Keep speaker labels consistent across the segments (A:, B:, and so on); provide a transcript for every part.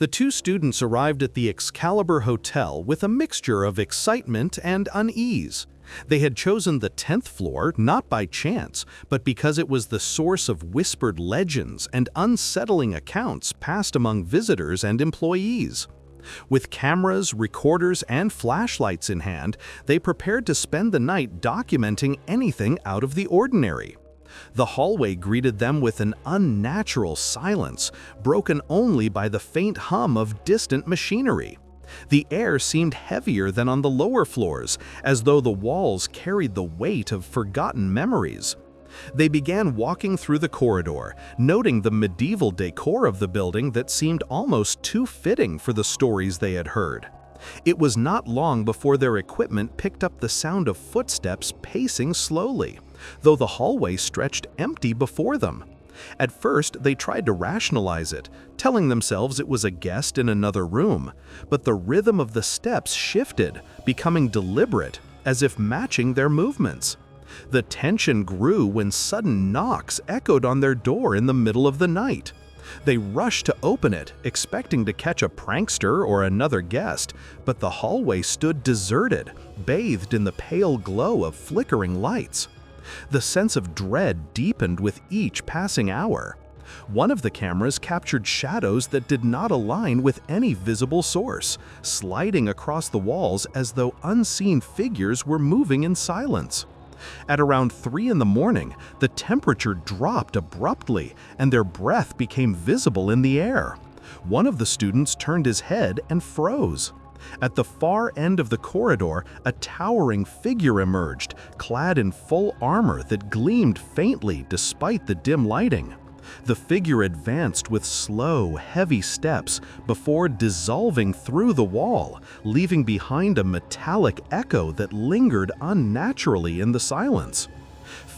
A: The two students arrived at the Excalibur Hotel with a mixture of excitement and unease. They had chosen the 10th floor not by chance, but because it was the source of whispered legends and unsettling accounts passed among visitors and employees. With cameras, recorders, and flashlights in hand, they prepared to spend the night documenting anything out of the ordinary. The hallway greeted them with an unnatural silence, broken only by the faint hum of distant machinery. The air seemed heavier than on the lower floors, as though the walls carried the weight of forgotten memories. They began walking through the corridor, noting the medieval decor of the building that seemed almost too fitting for the stories they had heard. It was not long before their equipment picked up the sound of footsteps pacing slowly, though the hallway stretched empty before them. At first, they tried to rationalize it, telling themselves it was a guest in another room, but the rhythm of the steps shifted, becoming deliberate, as if matching their movements. The tension grew when sudden knocks echoed on their door in the middle of the night. They rushed to open it, expecting to catch a prankster or another guest, but the hallway stood deserted, bathed in the pale glow of flickering lights. The sense of dread deepened with each passing hour. One of the cameras captured shadows that did not align with any visible source, sliding across the walls as though unseen figures were moving in silence. At around 3 in the morning, the temperature dropped abruptly and their breath became visible in the air. One of the students turned his head and froze. At the far end of the corridor, a towering figure emerged, clad in full armor that gleamed faintly despite the dim lighting. The figure advanced with slow, heavy steps before dissolving through the wall, leaving behind a metallic echo that lingered unnaturally in the silence.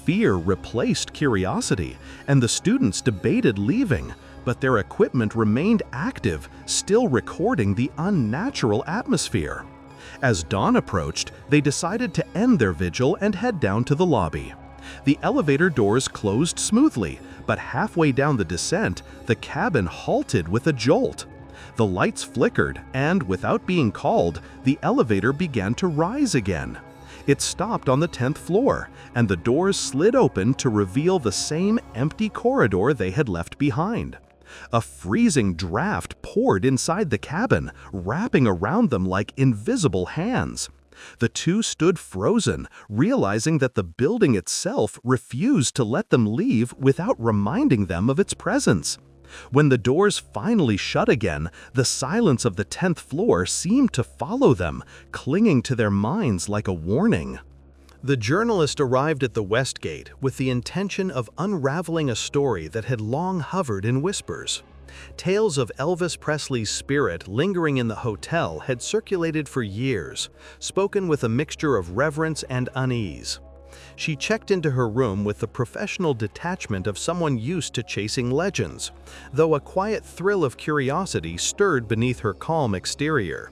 A: Fear replaced curiosity, and the students debated leaving, but their equipment remained active, still recording the unnatural atmosphere. As dawn approached, they decided to end their vigil and head down to the lobby. The elevator doors closed smoothly, but halfway down the descent, the cabin halted with a jolt. The lights flickered, and without being called, the elevator began to rise again. It stopped on the 10th floor, and the doors slid open to reveal the same empty corridor they had left behind. A freezing draft poured inside the cabin, wrapping around them like invisible hands. The two stood frozen, realizing that the building itself refused to let them leave without reminding them of its presence. When the doors finally shut again, the silence of the 10th floor seemed to follow them, clinging to their minds like a warning. The journalist arrived at the West Gate with the intention of unraveling a story that had long hovered in whispers. Tales of Elvis Presley's spirit lingering in the hotel had circulated for years, spoken with a mixture of reverence and unease. She checked into her room with the professional detachment of someone used to chasing legends, though a quiet thrill of curiosity stirred beneath her calm exterior.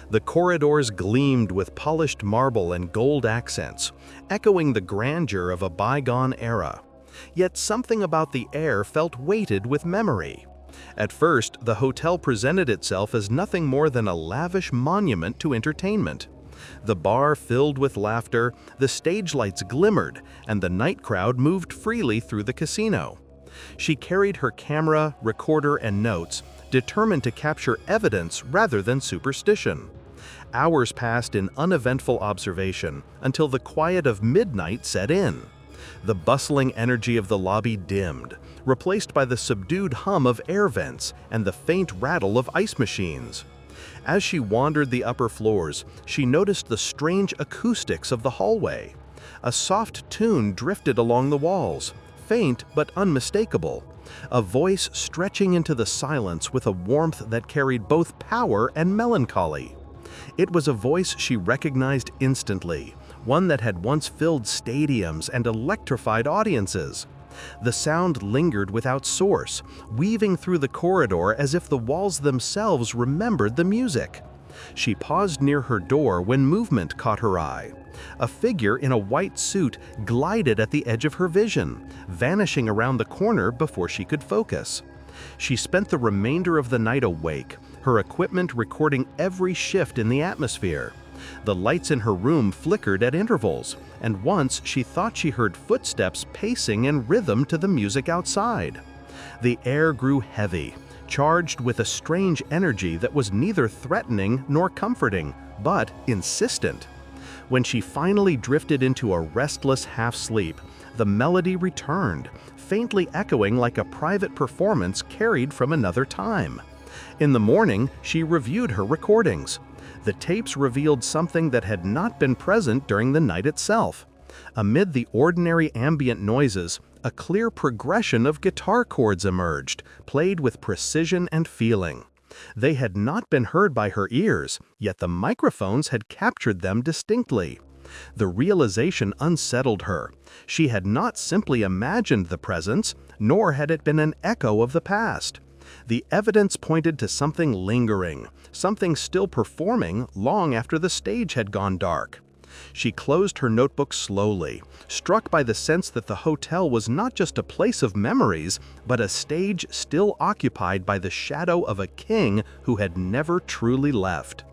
A: The corridors gleamed with polished marble and gold accents, echoing the grandeur of a bygone era. Yet something about the air felt weighted with memory. At first, the hotel presented itself as nothing more than a lavish monument to entertainment. The bar filled with laughter, the stage lights glimmered, and the night crowd moved freely through the casino. She carried her camera, recorder, and notes, determined to capture evidence rather than superstition. Hours passed in uneventful observation until the quiet of midnight set in. The bustling energy of the lobby dimmed, replaced by the subdued hum of air vents and the faint rattle of ice machines. As she wandered the upper floors, she noticed the strange acoustics of the hallway. A soft tune drifted along the walls, faint but unmistakable, a voice stretching into the silence with a warmth that carried both power and melancholy. It was a voice she recognized instantly, one that had once filled stadiums and electrified audiences. The sound lingered without source, weaving through the corridor as if the walls themselves remembered the music. She paused near her door when movement caught her eye. A figure in a white suit glided at the edge of her vision, vanishing around the corner before she could focus. She spent the remainder of the night awake, her equipment recording every shift in the atmosphere. The lights in her room flickered at intervals, and once she thought she heard footsteps pacing in rhythm to the music outside. The air grew heavy, charged with a strange energy that was neither threatening nor comforting, but insistent. When she finally drifted into a restless half-sleep, the melody returned, faintly echoing like a private performance carried from another time. In the morning, she reviewed her recordings. The tapes revealed something that had not been present during the night itself. Amid the ordinary ambient noises, a clear progression of guitar chords emerged, played with precision and feeling. They had not been heard by her ears, yet the microphones had captured them distinctly. The realization unsettled her. She had not simply imagined the presence, nor had it been an echo of the past. The evidence pointed to something lingering, something still performing long after the stage had gone dark. She closed her notebook slowly, struck by the sense that the hotel was not just a place of memories, but a stage still occupied by the shadow of a king who had never truly left.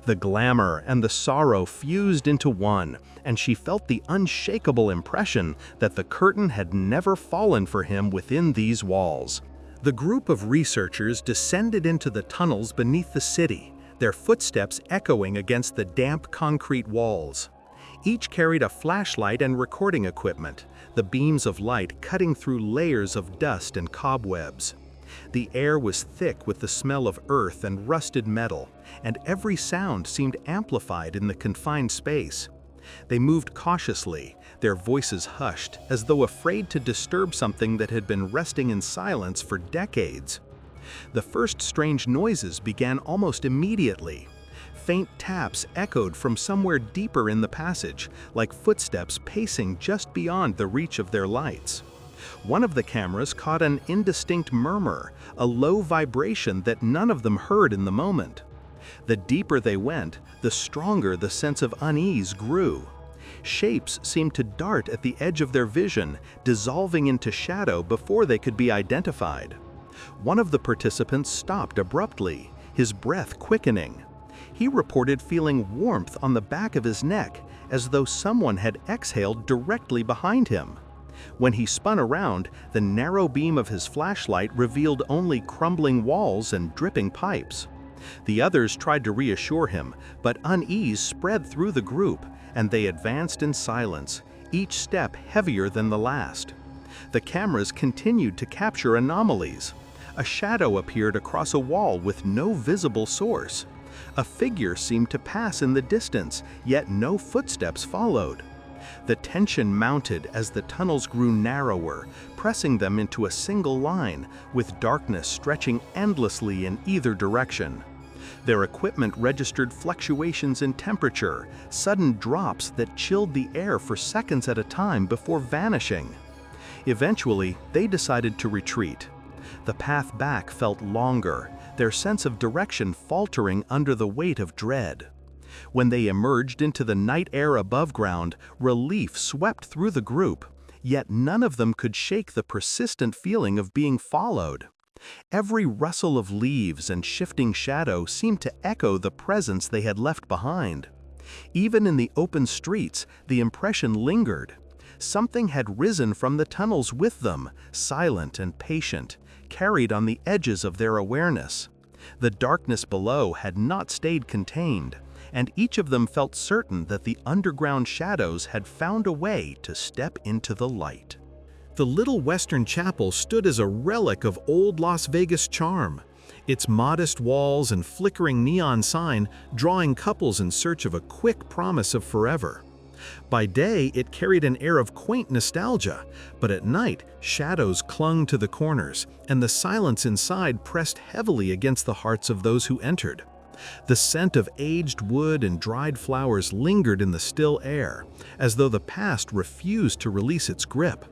A: The glamour and the sorrow fused into one, and she felt the unshakable impression that the curtain had never fallen for him within these walls. The group of researchers descended into the tunnels beneath the city, their footsteps echoing against the damp concrete walls. Each carried a flashlight and recording equipment, the beams of light cutting through layers of dust and cobwebs. The air was thick with the smell of earth and rusted metal, and every sound seemed amplified in the confined space. They moved cautiously, their voices hushed, as though afraid to disturb something that had been resting in silence for decades. The first strange noises began almost immediately. Faint taps echoed from somewhere deeper in the passage, like footsteps pacing just beyond the reach of their lights. One of the cameras caught an indistinct murmur, a low vibration that none of them heard in the moment. The deeper they went, the stronger the sense of unease grew. Shapes seemed to dart at the edge of their vision, dissolving into shadow before they could be identified. One of the participants stopped abruptly, his breath quickening. He reported feeling warmth on the back of his neck, as though someone had exhaled directly behind him. When he spun around, the narrow beam of his flashlight revealed only crumbling walls and dripping pipes. The others tried to reassure him, but unease spread through the group, and they advanced in silence, each step heavier than the last. The cameras continued to capture anomalies. A shadow appeared across a wall with no visible source. A figure seemed to pass in the distance, yet no footsteps followed. The tension mounted as the tunnels grew narrower, pressing them into a single line, with darkness stretching endlessly in either direction. Their equipment registered fluctuations in temperature, sudden drops that chilled the air for seconds at a time before vanishing. Eventually, they decided to retreat. The path back felt longer, their sense of direction faltering under the weight of dread. When they emerged into the night air above ground, relief swept through the group, yet none of them could shake the persistent feeling of being followed. Every rustle of leaves and shifting shadow seemed to echo the presence they had left behind. Even in the open streets, the impression lingered. Something had risen from the tunnels with them, silent and patient, carried on the edges of their awareness. The darkness below had not stayed contained, and each of them felt certain that the underground shadows had found a way to step into the light. The little Western chapel stood as a relic of old Las Vegas charm, its modest walls and flickering neon sign drawing couples in search of a quick promise of forever. By day, it carried an air of quaint nostalgia, but at night, shadows clung to the corners, and the silence inside pressed heavily against the hearts of those who entered. The scent of aged wood and dried flowers lingered in the still air, as though the past refused to release its grip.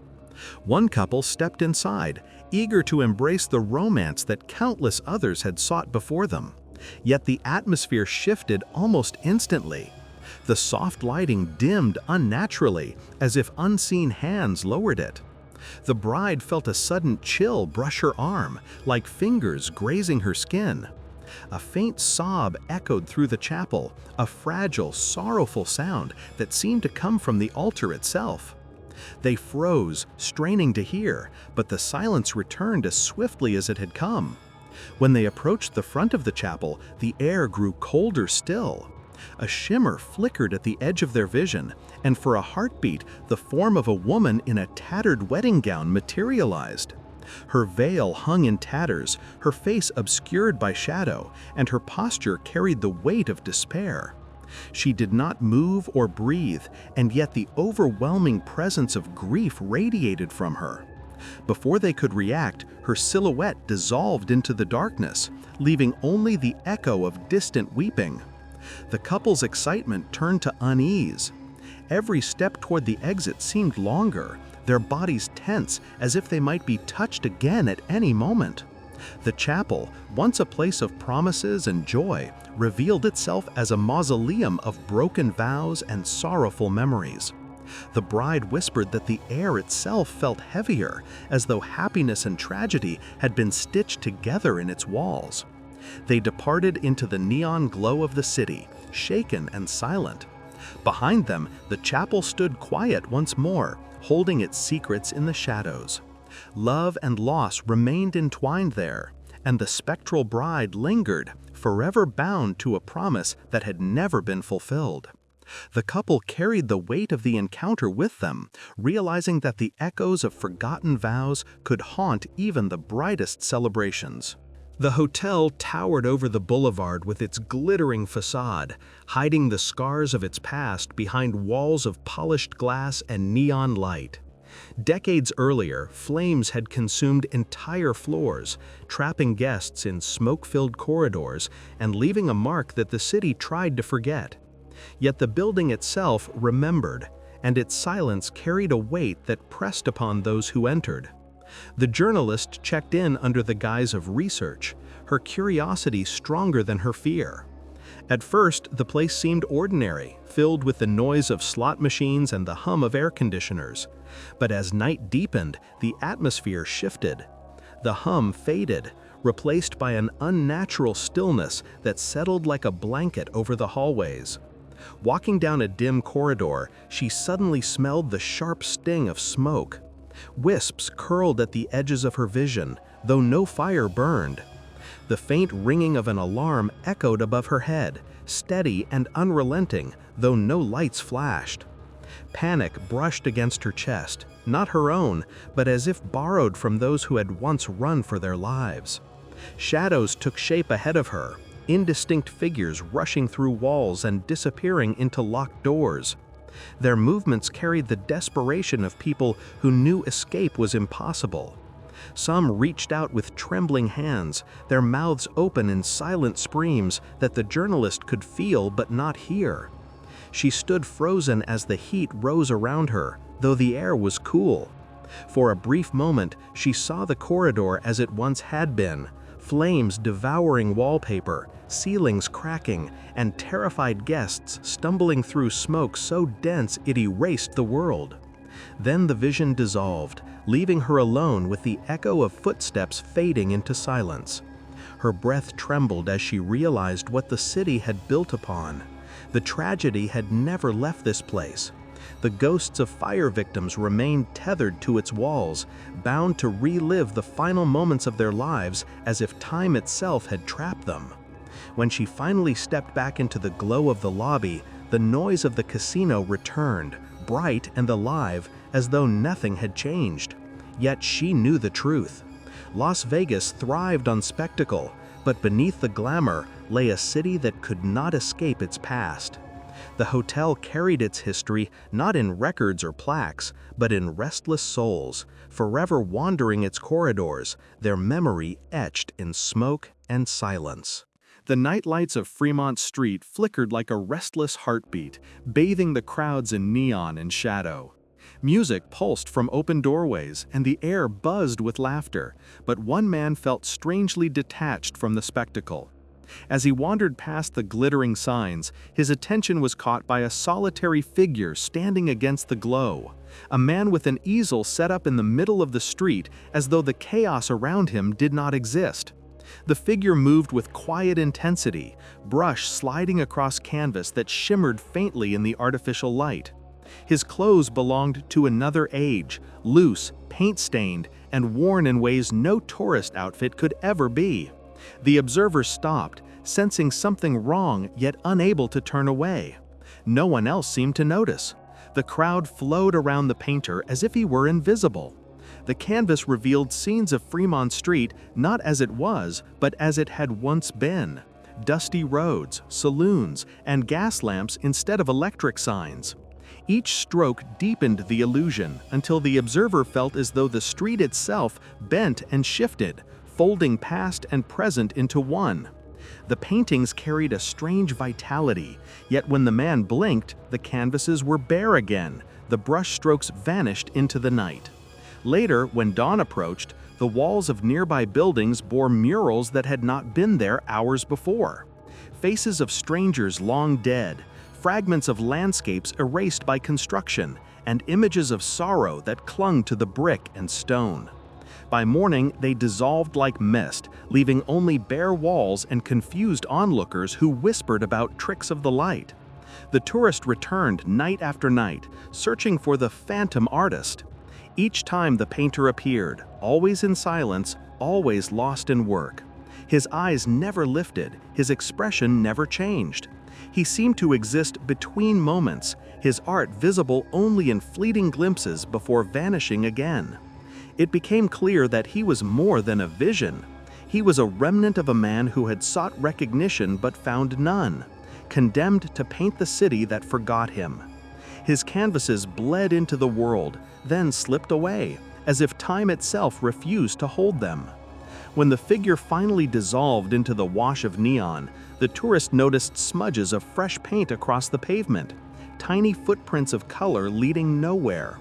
A: One couple stepped inside, eager to embrace the romance that countless others had sought before them. Yet the atmosphere shifted almost instantly. The soft lighting dimmed unnaturally, as if unseen hands lowered it. The bride felt a sudden chill brush her arm, like fingers grazing her skin. A faint sob echoed through the chapel, a fragile, sorrowful sound that seemed to come from the altar itself. They froze, straining to hear, but the silence returned as swiftly as it had come. When they approached the front of the chapel, the air grew colder still. A shimmer flickered at the edge of their vision, and for a heartbeat, the form of a woman in a tattered wedding gown materialized. Her veil hung in tatters, her face obscured by shadow, and her posture carried the weight of despair. She did not move or breathe, and yet the overwhelming presence of grief radiated from her. Before they could react, her silhouette dissolved into the darkness, leaving only the echo of distant weeping. The couple's excitement turned to unease. Every step toward the exit seemed longer, their bodies tense as if they might be touched again at any moment. The chapel, once a place of promises and joy, revealed itself as a mausoleum of broken vows and sorrowful memories. The bride whispered that the air itself felt heavier, as though happiness and tragedy had been stitched together in its walls. They departed into the neon glow of the city, shaken and silent. Behind them, the chapel stood quiet once more, holding its secrets in the shadows. Love and loss remained entwined there, and the spectral bride lingered, forever bound to a promise that had never been fulfilled. The couple carried the weight of the encounter with them, realizing that the echoes of forgotten vows could haunt even the brightest celebrations. The hotel towered over the boulevard with its glittering facade, hiding the scars of its past behind walls of polished glass and neon light. Decades earlier, flames had consumed entire floors, trapping guests in smoke-filled corridors and leaving a mark that the city tried to forget. Yet the building itself remembered, and its silence carried a weight that pressed upon those who entered. The journalist checked in under the guise of research, her curiosity stronger than her fear. At first, the place seemed ordinary, filled with the noise of slot machines and the hum of air conditioners. But as night deepened, the atmosphere shifted. The hum faded, replaced by an unnatural stillness that settled like a blanket over the hallways. Walking down a dim corridor, she suddenly smelled the sharp sting of smoke. Wisps curled at the edges of her vision, though no fire burned. The faint ringing of an alarm echoed above her head, steady and unrelenting, though no lights flashed. Panic brushed against her chest, not her own, but as if borrowed from those who had once run for their lives. Shadows took shape ahead of her, indistinct figures rushing through walls and disappearing into locked doors. Their movements carried the desperation of people who knew escape was impossible. Some reached out with trembling hands, their mouths open in silent screams that the journalist could feel but not hear. She stood frozen as the heat rose around her, though the air was cool. For a brief moment, she saw the corridor as it once had been, flames devouring wallpaper, ceilings cracking, and terrified guests stumbling through smoke so dense it erased the world. Then the vision dissolved, leaving her alone with the echo of footsteps fading into silence. Her breath trembled as she realized what the city had built upon. The tragedy had never left this place. The ghosts of fire victims remained tethered to its walls, bound to relive the final moments of their lives as if time itself had trapped them. When she finally stepped back into the glow of the lobby, the noise of the casino returned, bright and alive, as though nothing had changed. Yet she knew the truth. Las Vegas thrived on spectacle, but beneath the glamour lay a city that could not escape its past. The hotel carried its history not in records or plaques, but in restless souls, forever wandering its corridors, their memory etched in smoke and silence. The nightlights of Fremont Street flickered like a restless heartbeat, bathing the crowds in neon and shadow. Music pulsed from open doorways, and the air buzzed with laughter, but one man felt strangely detached from the spectacle. As he wandered past the glittering signs, his attention was caught by a solitary figure standing against the glow, a man with an easel set up in the middle of the street as though the chaos around him did not exist. The figure moved with quiet intensity, brush sliding across canvas that shimmered faintly in the artificial light. His clothes belonged to another age, loose, paint-stained, and worn in ways no tourist outfit could ever be. The observer stopped, sensing something wrong yet unable to turn away. No one else seemed to notice. The crowd flowed around the painter as if he were invisible. The canvas revealed scenes of Fremont Street not as it was, but as it had once been. Dusty roads, saloons, and gas lamps instead of electric signs. Each stroke deepened the illusion until the observer felt as though the street itself bent and shifted, folding past and present into one. The paintings carried a strange vitality, yet when the man blinked, the canvases were bare again. The brush strokes vanished into the night. Later, when dawn approached, the walls of nearby buildings bore murals that had not been there hours before. Faces of strangers long dead, fragments of landscapes erased by construction, and images of sorrow that clung to the brick and stone. By morning, they dissolved like mist, leaving only bare walls and confused onlookers who whispered about tricks of the light. The tourist returned night after night, searching for the phantom artist. Each time the painter appeared, always in silence, always lost in work. His eyes never lifted, his expression never changed. He seemed to exist between moments, his art visible only in fleeting glimpses before vanishing again. It became clear that he was more than a vision. He was a remnant of a man who had sought recognition but found none, condemned to paint the city that forgot him. His canvases bled into the world, then slipped away, as if time itself refused to hold them. When the figure finally dissolved into the wash of neon, the tourist noticed smudges of fresh paint across the pavement, tiny footprints of color leading nowhere.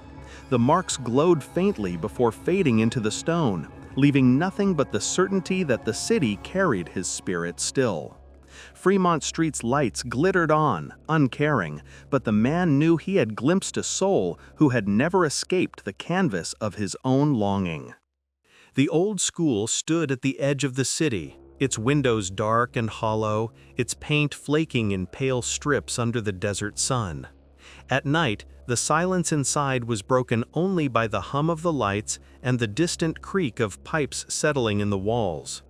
A: The marks glowed faintly before fading into the stone, leaving nothing but the certainty that the city carried his spirit still. Fremont Street's lights glittered on, uncaring, but the man knew he had glimpsed a soul who had never escaped the canvas of his own longing. The old school stood at the edge of the city, its windows dark and hollow, its paint flaking in pale strips under the desert sun. At night, the silence inside was broken only by the hum of the lights and the distant creak of pipes settling in the walls.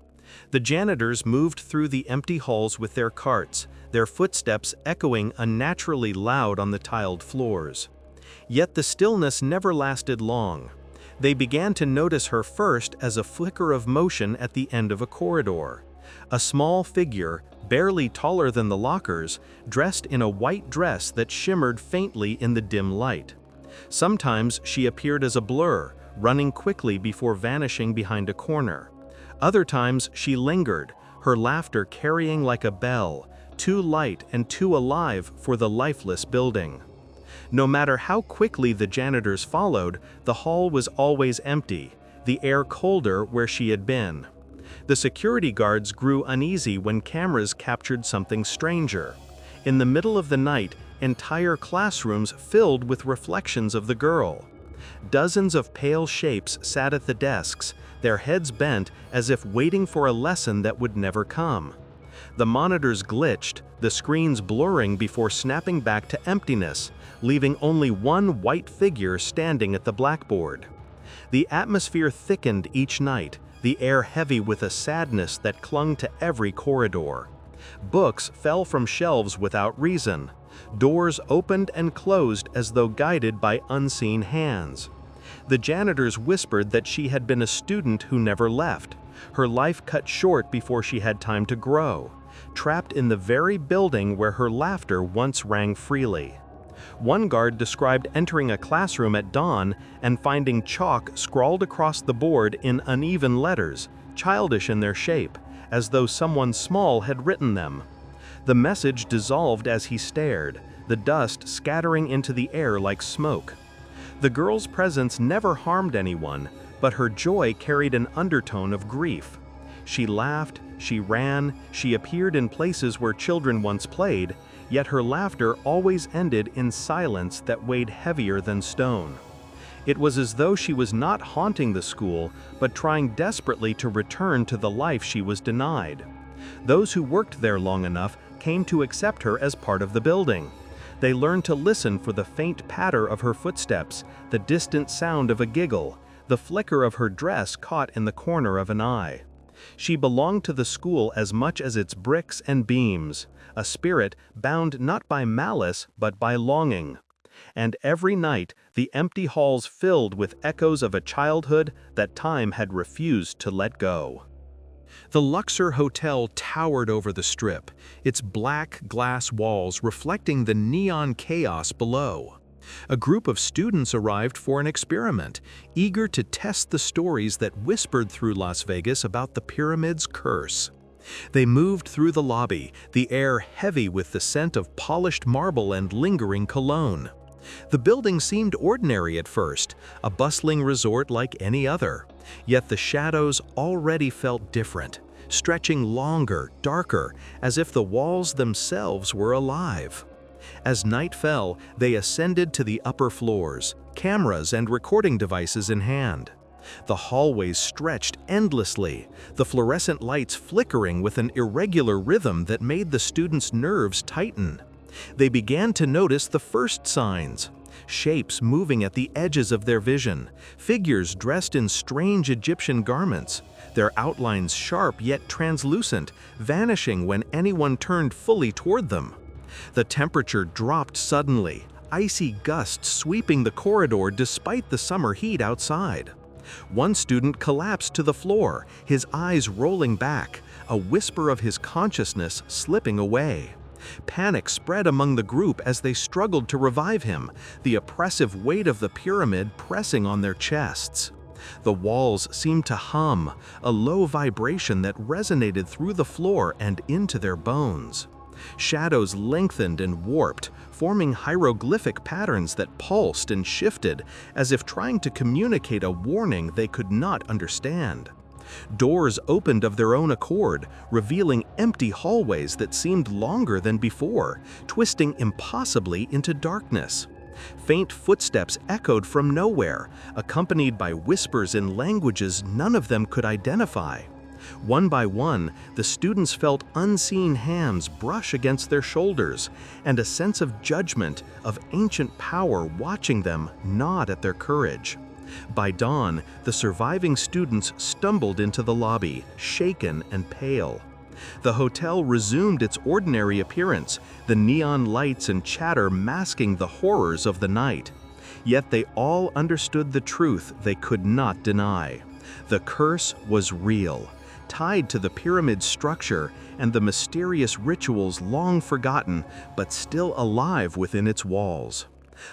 A: The janitors moved through the empty halls with their carts, their footsteps echoing unnaturally loud on the tiled floors. Yet the stillness never lasted long. They began to notice her first as a flicker of motion at the end of a corridor. A small figure, barely taller than the lockers, dressed in a white dress that shimmered faintly in the dim light. Sometimes she appeared as a blur, running quickly before vanishing behind a corner. Other times she lingered, her laughter carrying like a bell, too light and too alive for the lifeless building. No matter how quickly the janitors followed, the hall was always empty, the air colder where she had been. The security guards grew uneasy when cameras captured something stranger. In the middle of the night, entire classrooms filled with reflections of the girl. Dozens of pale shapes sat at the desks, their heads bent as if waiting for a lesson that would never come. The monitors glitched, the screens blurring before snapping back to emptiness, leaving only one white figure standing at the blackboard. The atmosphere thickened each night, the air heavy with a sadness that clung to every corridor. Books fell from shelves without reason. Doors opened and closed as though guided by unseen hands. The janitors whispered that she had been a student who never left, her life cut short before she had time to grow, trapped in the very building where her laughter once rang freely. One guard described entering a classroom at dawn and finding chalk scrawled across the board in uneven letters, childish in their shape, as though someone small had written them. The message dissolved as he stared, the dust scattering into the air like smoke. The girl's presence never harmed anyone, but her joy carried an undertone of grief. She laughed, she ran, she appeared in places where children once played, yet her laughter always ended in silence that weighed heavier than stone. It was as though she was not haunting the school, but trying desperately to return to the life she was denied. Those who worked there long enough came to accept her as part of the building. They learned to listen for the faint patter of her footsteps, the distant sound of a giggle, the flicker of her dress caught in the corner of an eye. She belonged to the school as much as its bricks and beams, a spirit bound not by malice but by longing. And every night the empty halls filled with echoes of a childhood that time had refused to let go. The Luxor Hotel towered over the strip, its black glass walls reflecting the neon chaos below. A group of students arrived for an experiment, eager to test the stories that whispered through Las Vegas about the pyramid's curse. They moved through the lobby, the air heavy with the scent of polished marble and lingering cologne. The building seemed ordinary at first, a bustling resort like any other. Yet the shadows already felt different, stretching longer, darker, as if the walls themselves were alive. As night fell, they ascended to the upper floors, cameras and recording devices in hand. The hallways stretched endlessly, the fluorescent lights flickering with an irregular rhythm that made the students' nerves tighten. They began to notice the first signs. Shapes moving at the edges of their vision, figures dressed in strange Egyptian garments, their outlines sharp yet translucent, vanishing when anyone turned fully toward them. The temperature dropped suddenly, icy gusts sweeping the corridor despite the summer heat outside. One student collapsed to the floor, his eyes rolling back, a whisper of his consciousness slipping away. Panic spread among the group as they struggled to revive him, the oppressive weight of the pyramid pressing on their chests. The walls seemed to hum, a low vibration that resonated through the floor and into their bones. Shadows lengthened and warped, forming hieroglyphic patterns that pulsed and shifted, as if trying to communicate a warning they could not understand. Doors opened of their own accord, revealing empty hallways that seemed longer than before, twisting impossibly into darkness. Faint footsteps echoed from nowhere, accompanied by whispers in languages none of them could identify. One by one, the students felt unseen hands brush against their shoulders, and a sense of judgment, of ancient power watching them nod at their courage. By dawn, the surviving students stumbled into the lobby, shaken and pale. The hotel resumed its ordinary appearance, the neon lights and chatter masking the horrors of the night. Yet they all understood the truth they could not deny. The curse was real, tied to the pyramid structure and the mysterious rituals long forgotten but still alive within its walls.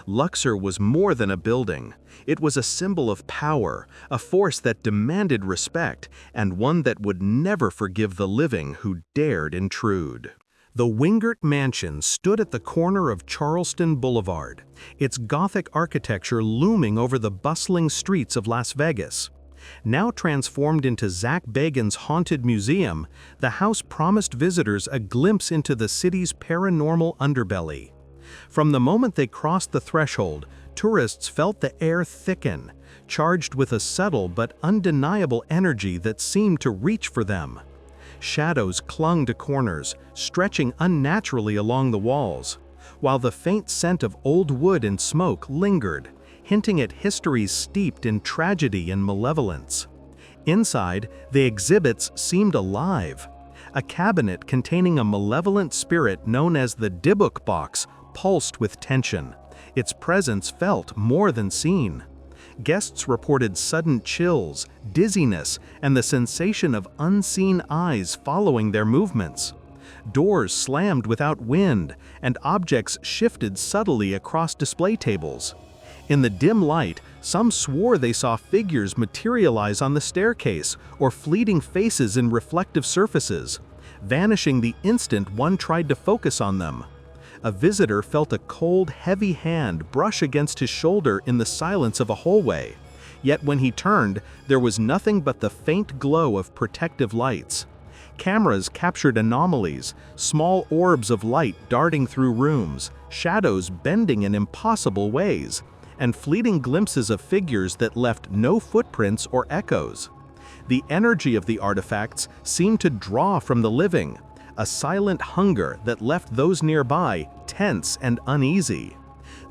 A: Luxor was more than a building. It was a symbol of power, a force that demanded respect, and one that would never forgive the living who dared intrude. The Wingert Mansion stood at the corner of Charleston Boulevard, its Gothic architecture looming over the bustling streets of Las Vegas. Now transformed into Zach Bagans' haunted museum, the house promised visitors a glimpse into the city's paranormal underbelly. From the moment they crossed the threshold, tourists felt the air thicken, charged with a subtle but undeniable energy that seemed to reach for them. Shadows clung to corners, stretching unnaturally along the walls, while the faint scent of old wood and smoke lingered, hinting at histories steeped in tragedy and malevolence. Inside, the exhibits seemed alive. A cabinet containing a malevolent spirit known as the Dybbuk box pulsed with tension, its presence felt more than seen. Guests reported sudden chills, dizziness, and the sensation of unseen eyes following their movements. Doors slammed without wind, and objects shifted subtly across display tables. In the dim light, some swore they saw figures materialize on the staircase or fleeting faces in reflective surfaces, vanishing the instant one tried to focus on them. A visitor felt a cold, heavy hand brush against his shoulder in the silence of a hallway. Yet when he turned, there was nothing but the faint glow of protective lights. Cameras captured anomalies, small orbs of light darting through rooms, shadows bending in impossible ways, and fleeting glimpses of figures that left no footprints or echoes. The energy of the artifacts seemed to draw from the living, a silent hunger that left those nearby tense and uneasy.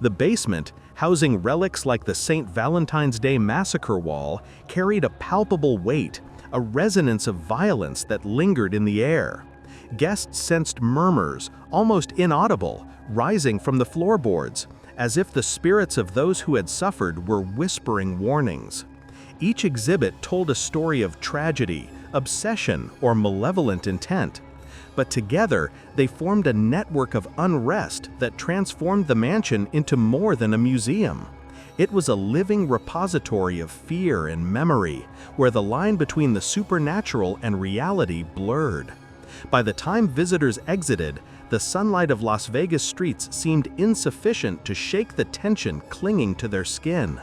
A: The basement, housing relics like the St. Valentine's Day Massacre wall, carried a palpable weight, a resonance of violence that lingered in the air. Guests sensed murmurs, almost inaudible, rising from the floorboards, as if the spirits of those who had suffered were whispering warnings. Each exhibit told a story of tragedy, obsession, or malevolent intent. But together, they formed a network of unrest that transformed the mansion into more than a museum. It was a living repository of fear and memory, where the line between the supernatural and reality blurred. By the time visitors exited, the sunlight of Las Vegas streets seemed insufficient to shake the tension clinging to their skin.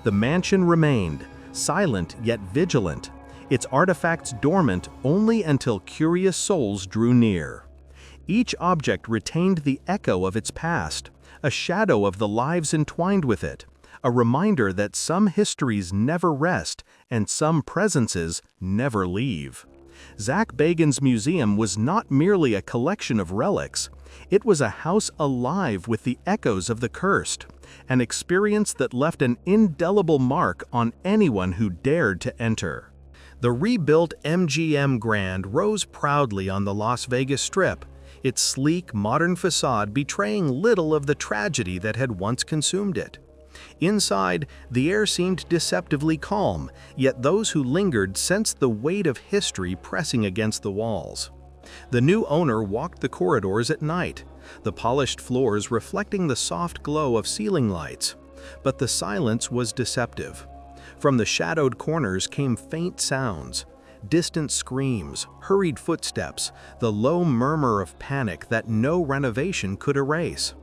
A: The mansion remained, silent yet vigilant, its artifacts dormant only until curious souls drew near. Each object retained the echo of its past, a shadow of the lives entwined with it, a reminder that some histories never rest and some presences never leave. Zach Bagans' museum was not merely a collection of relics, it was a house alive with the echoes of the cursed, an experience that left an indelible mark on anyone who dared to enter. The rebuilt MGM Grand rose proudly on the Las Vegas Strip, its sleek, modern facade betraying little of the tragedy that had once consumed it. Inside, the air seemed deceptively calm, yet those who lingered sensed the weight of history pressing against the walls. The new owner walked the corridors at night, the polished floors reflecting the soft glow of ceiling lights. But the silence was deceptive. From the shadowed corners came faint sounds, distant screams, hurried footsteps, the low murmur of panic that no renovation could erase.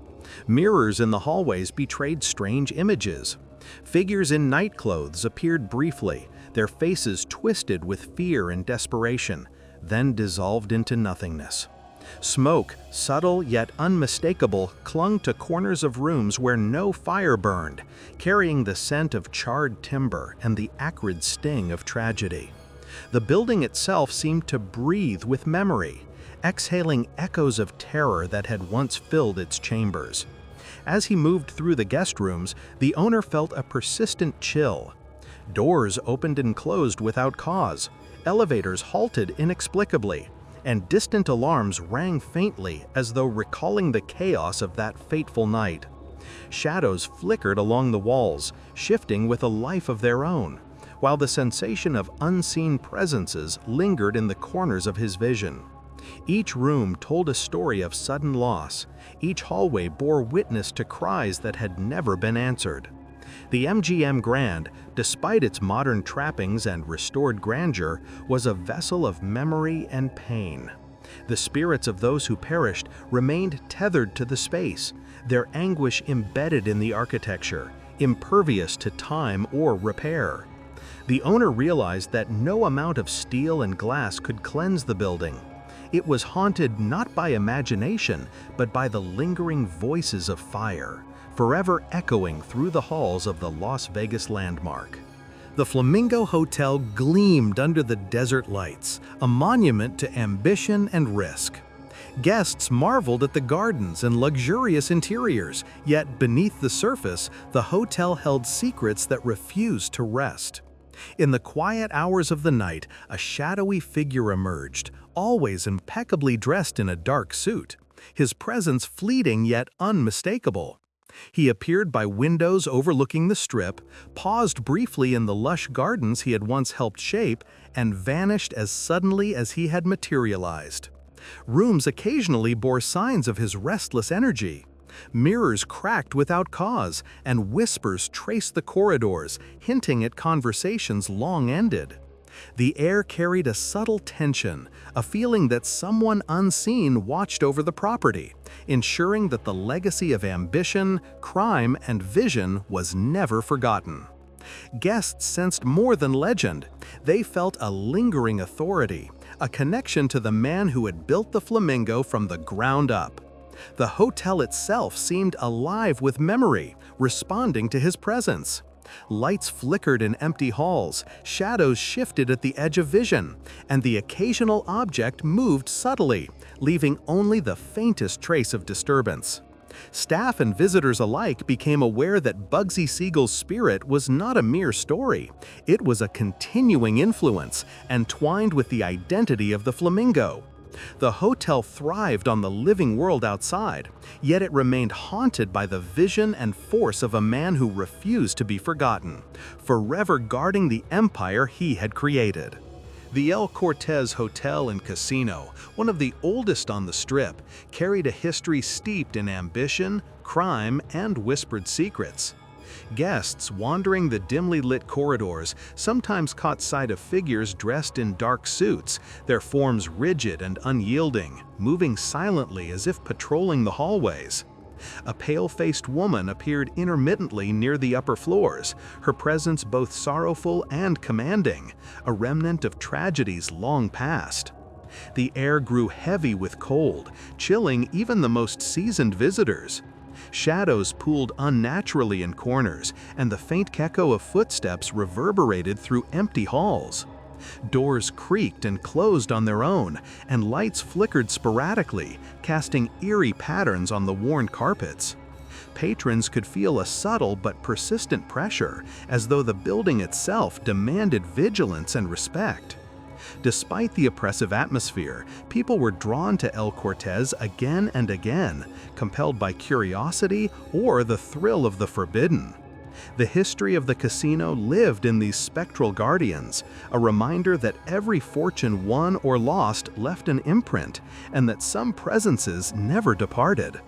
A: Mirrors in the hallways betrayed strange images. Figures in nightclothes appeared briefly, their faces twisted with fear and desperation, then dissolved into nothingness. Smoke, subtle yet unmistakable, clung to corners of rooms where no fire burned, carrying the scent of charred timber and the acrid sting of tragedy. The building itself seemed to breathe with memory, exhaling echoes of terror that had once filled its chambers. As he moved through the guest rooms, the owner felt a persistent chill. Doors opened and closed without cause, elevators halted inexplicably, and distant alarms rang faintly as though recalling the chaos of that fateful night. Shadows flickered along the walls, shifting with a life of their own, while the sensation of unseen presences lingered in the corners of his vision. Each room told a story of sudden loss, each hallway bore witness to cries that had never been answered. The MGM Grand, despite its modern trappings and restored grandeur, was a vessel of memory and pain. The spirits of those who perished remained tethered to the space, their anguish embedded in the architecture, impervious to time or repair. The owner realized that no amount of steel and glass could cleanse the building. It was haunted not by imagination, but by the lingering voices of fire, forever echoing through the halls of the Las Vegas landmark. The Flamingo Hotel gleamed under the desert lights, a monument to ambition and risk. Guests marveled at the gardens and luxurious interiors, yet beneath the surface, the hotel held secrets that refused to rest. In the quiet hours of the night, a shadowy figure emerged, always impeccably dressed in a dark suit, his presence fleeting yet unmistakable. He appeared by windows overlooking the Strip, paused briefly in the lush gardens he had once helped shape, and vanished as suddenly as he had materialized. Rooms occasionally bore signs of his restless energy. Mirrors cracked without cause, and whispers traced the corridors, hinting at conversations long ended. The air carried a subtle tension, a feeling that someone unseen watched over the property, ensuring that the legacy of ambition, crime, and vision was never forgotten. Guests sensed more than legend. They felt a lingering authority, a connection to the man who had built the Flamingo from the ground up. The hotel itself seemed alive with memory, responding to his presence. Lights flickered in empty halls, shadows shifted at the edge of vision, and the occasional object moved subtly, leaving only the faintest trace of disturbance. Staff and visitors alike became aware that Bugsy Siegel's spirit was not a mere story. It was a continuing influence, entwined with the identity of the flamingo. The hotel thrived on the living world outside, yet it remained haunted by the vision and force of a man who refused to be forgotten, forever guarding the empire he had created. The El Cortez Hotel and Casino, one of the oldest on the Strip, carried a history steeped in ambition, crime, and whispered secrets. Guests wandering the dimly lit corridors sometimes caught sight of figures dressed in dark suits, their forms rigid and unyielding, moving silently as if patrolling the hallways. A pale-faced woman appeared intermittently near the upper floors, her presence both sorrowful and commanding, a remnant of tragedies long past. The air grew heavy with cold, chilling even the most seasoned visitors. Shadows pooled unnaturally in corners, and the faint echo of footsteps reverberated through empty halls. Doors creaked and closed on their own, and lights flickered sporadically, casting eerie patterns on the worn carpets. Patrons could feel a subtle but persistent pressure, as though the building itself demanded vigilance and respect. Despite the oppressive atmosphere, people were drawn to El Cortez again and again, compelled by curiosity or the thrill of the forbidden. The history of the casino lived in these spectral guardians, a reminder that every fortune won or lost left an imprint, and that some presences never departed.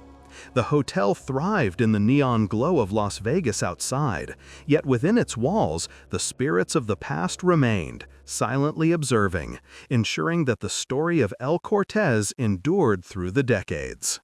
A: The hotel thrived in the neon glow of Las Vegas outside, yet within its walls, the spirits of the past remained, silently observing, ensuring that the story of El Cortez endured through the decades.